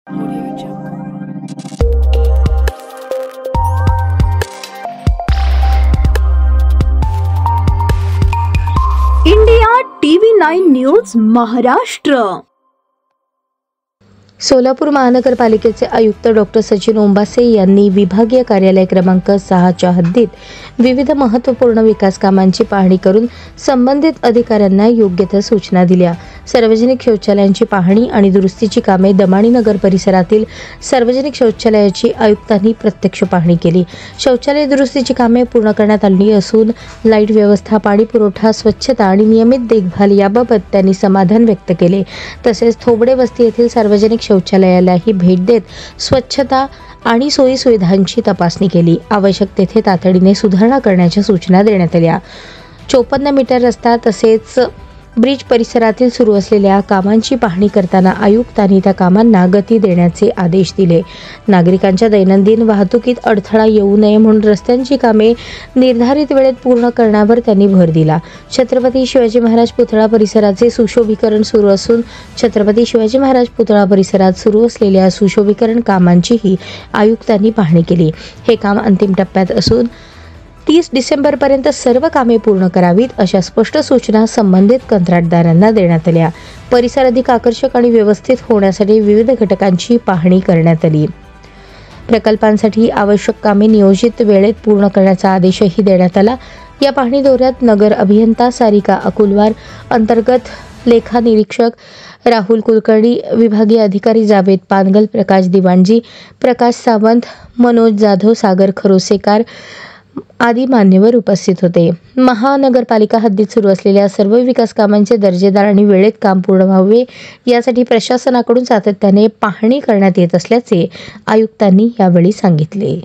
India TV9 news Maharashtra. Solapur महानगरपालिकेचे आयुक्त doctor Sachin Ombase यांनी विभागीय कार्यालय क्रमांक 6च्या हद्दीत विविध महत्त्वपूर्ण विकास कामांची पाहणी करून संबंधित अधिकाऱ्यांना योग्य त्या सूचना दिल्या। सार्वजनिक शौचालयांची पाहणी आणि दुरुस्तीची कामे दमाणी नगर परिसरातील सार्वजनिक शौचालयाची आयुक्तांनी प्रत्यक्ष पाहणी केली। शौचालय दुरुस्तीची कामे पूर्ण करण्यात आली असून लाईट व्यवस्था, पाणी पुरवठा, स्वच्छता आणि नियमित देखभाल याबाबत त्यांनी समाधान व्यक्त केले। तसेच थोबडे वस्ती येथील सार्वजनिक शौचालयालाही भेट देत स्वच्छता आणि सोयी सुविधांची तपासणी केली। आवश्यक तेथे तातडीने सुधारणा करण्याच्या सूचना देण्यात आल्या। 54 मीटर रस्ता तसेच ब्रिज परिसरातील सुरू असलेल्या कामांची पाहणी करताना आयुक्तांनी त्या कामांना गती देण्याचे आदेश दिले। नागरिकांच्या दैनंदिन वाहतुकीत अडथळा येऊ नये म्हणून रस्त्यांची कामे निर्धारित वेळेत पूर्ण करण्यावर त्यांनी भर दिला। छत्रपती शिवाजी महाराज पुतळा परिसराचे सुशोभीकरण सुरू असून छत्रपती शिवाजी महाराज पुतळा परिसरात सुरू असलेल्या सुशोभीकरण कामांचीही आयुक्तांनी पाहणी केली। हे काम अंतिम टप्प्यात असून 30 डिसेंबरपर्यंत सर्व कामे पूर्ण करावीत अशा स्पष्ट सूचना संबंधित कंत्राटदारांना देण्यात आल्या। परिसर अधिक आकर्षक आणि व्यवस्थित होण्यासाठी विविध घटकांची पाहणी करण्यात आली। प्रकल्पांसाठी आवश्यक कामे नियोजित वेळेत पूर्ण करण्याचा आदेशही देण्यात आला। या पाहणी दौऱ्यात नगर अभियंता सारिका अकुलवार, अंतर्गत लेखा निरीक्षक राहुल कुलकर्णी, विभागीय अधिकारी जावेद पानगल, प्रकाश दिवाणजी, प्रकाश सावंत, मनोज जाधव, सागर खरोसेकार आदी मान्यवर उपस्थित होते। महानगरपालिका हद्दीत सुरू असलेल्या सर्व विकास कामांचे दर्जेदार आणि वेळेत काम पूर्ण व्हावे यासाठी प्रशासनाकडून सातत्याने पाहणी करण्यात येत असल्याचे आयुक्तांनी यावेळी सांगितले।